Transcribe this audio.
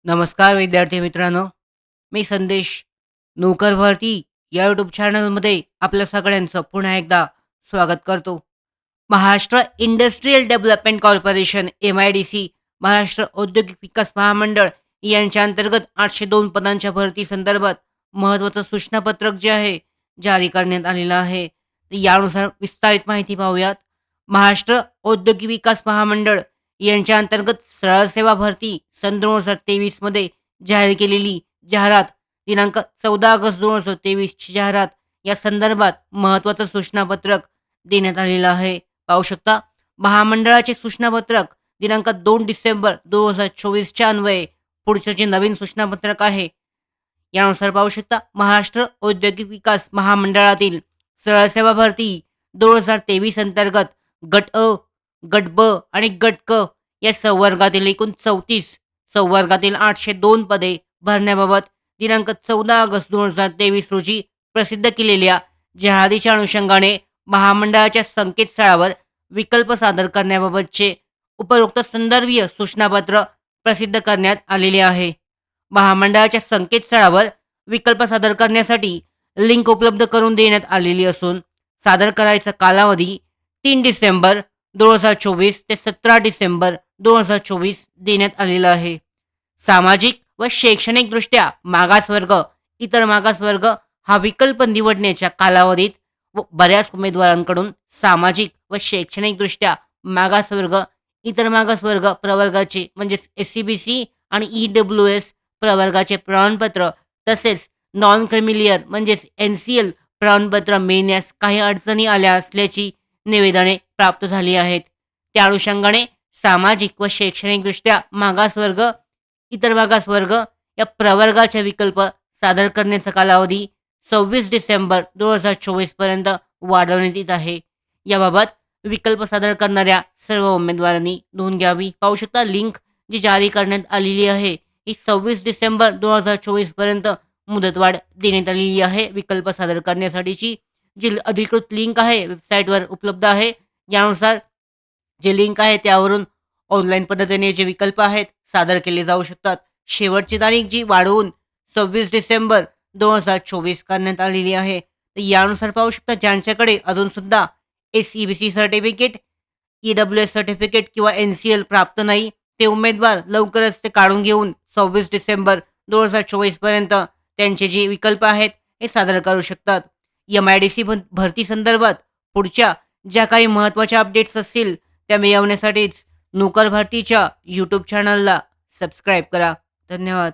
नमस्कार विद्यार्थी मित्रांनो, मी संदेश. नोकर भरती या यूट्यूब चॅनलमध्ये आपल्या सगळ्यांचं पुन्हा एकदा स्वागत करतो. Maharashtra industrial development corporation MIDC, Maharashtra औद्योगिक विकास महामंडळ यांच्या अंतर्गत 802 पदांच्या भरती संदर्भात महत्त्वाचं सूचनापत्रक जे आहे जारी करण्यात आलेलं आहे. तर यानुसार विस्तारित माहिती पाहूयात. महाराष्ट्र औद्योगिक विकास महामंडळ यांच्या अंतर्गत सरळ सेवा भरती सन 2023 मध्ये जाहीर केलेली जाहिरात दिनांक 14 ऑगस्ट 2023 ची जाहिरात या संदर्भात महत्त्वाचं सूचनापत्रक देण्यात आलेलं आहे. पाहू शकता महामंडळाचे सूचनापत्रक दिनांक 2 डिसेंबर 2024 च्या अन्वये पुढचं जे नवीन सूचनापत्रक आहे यानुसार पाहू शकता महाराष्ट्र औद्योगिक विकास महामंडळातील सरळ सेवा भरती 2023 अंतर्गत गट अ, गट ब आणि गट क या संवर्गातील एकूण 34 संवर्गातील 802 पदे भरण्याबाबत दिनांक 14 ऑगस्ट 2023 रोजी प्रसिद्ध केलेल्या जाहिरातीच्या अनुषंगाने महामंडळाच्या संकेतस्थळावर विकल्प सादर करण्याबाबतचे उपरोक्त संदर्भीय सूचनापत्र प्रसिद्ध करण्यात आलेले आहे. महामंडळाच्या संकेतस्थळावर विकल्प सादर करण्यासाठी लिंक उपलब्ध करून देण्यात आलेली असून सादर करायचा कालावधी 3 डिसेंबर 2024 ते 17 डिसेंबर 2024 देण्यात आलेला आहे. सामाजिक व शैक्षणिकदृष्ट्या मागासवर्ग, इतर मागासवर्ग हा विकल्प निवडण्याच्या कालावधीत व बऱ्याच उमेदवारांकडून सामाजिक व शैक्षणिकदृष्ट्या मागासवर्ग, इतर मागासवर्ग प्रवर्गाचे म्हणजेच SCBC आणि EWS प्रवर्गाचे प्रमाणपत्र तसेच नॉन क्रिमिलियर म्हणजेच NCL प्रमाणपत्र मिळण्यास काही अडचणी आल्या असल्याची निवेदने प्राप्त झाली आहेत. त्या अनुषंगाने सामाजिक व शैक्षणिकदृष्ट्या मागासवर्ग, इतर मागासवर्ग या प्रवर्गाचे विकल्प सादर करण्याचा कालावधी 26 डिसेंबर 2024 पर्यंत वाढवण्यात येत आहे. याबाबत विकल्प सादर करणाऱ्या सर्व उमेदवारांनी नोंद घ्यावी. पाहू शकता लिंक जी जारी करण्यात आलेली आहे ही 26 डिसेंबर 2024 पर्यंत मुदतवाढ देण्यात आलेली आहे. विकल्प सादर करण्यासाठीची जी अधिकृत लिंक आहे वेबसाईटवर उपलब्ध आहे. यानुसार जे लिंक आहे त्यावरून ऑनलाईन पद्धतीने जे विकल्प आहेत सादर केले जाऊ शकतात. शेवटची तारीख जी वाढवून 26 डिसेंबर 2024 करण्यात आलेली आहे. तर यानुसार पाहू शकता ज्यांच्याकडे अजून सुद्धा SEBC सर्टिफिकेट, EWS सर्टिफिकेट किंवा NCL प्राप्त नाही ते उमेदवार लवकरच ते काढून घेऊन 26 डिसेंबर 2024 पर्यंत त्यांचे जे विकल्प आहेत हे सादर करू शकतात. MIDC भरती संदर्भात पुढच्या ज्या काही महत्त्वाच्या अपडेट्स असतील त्या मिळवण्यासाठीच नोकर भरतीच्या यूट्यूब चॅनलला सबस्क्राईब करा. धन्यवाद.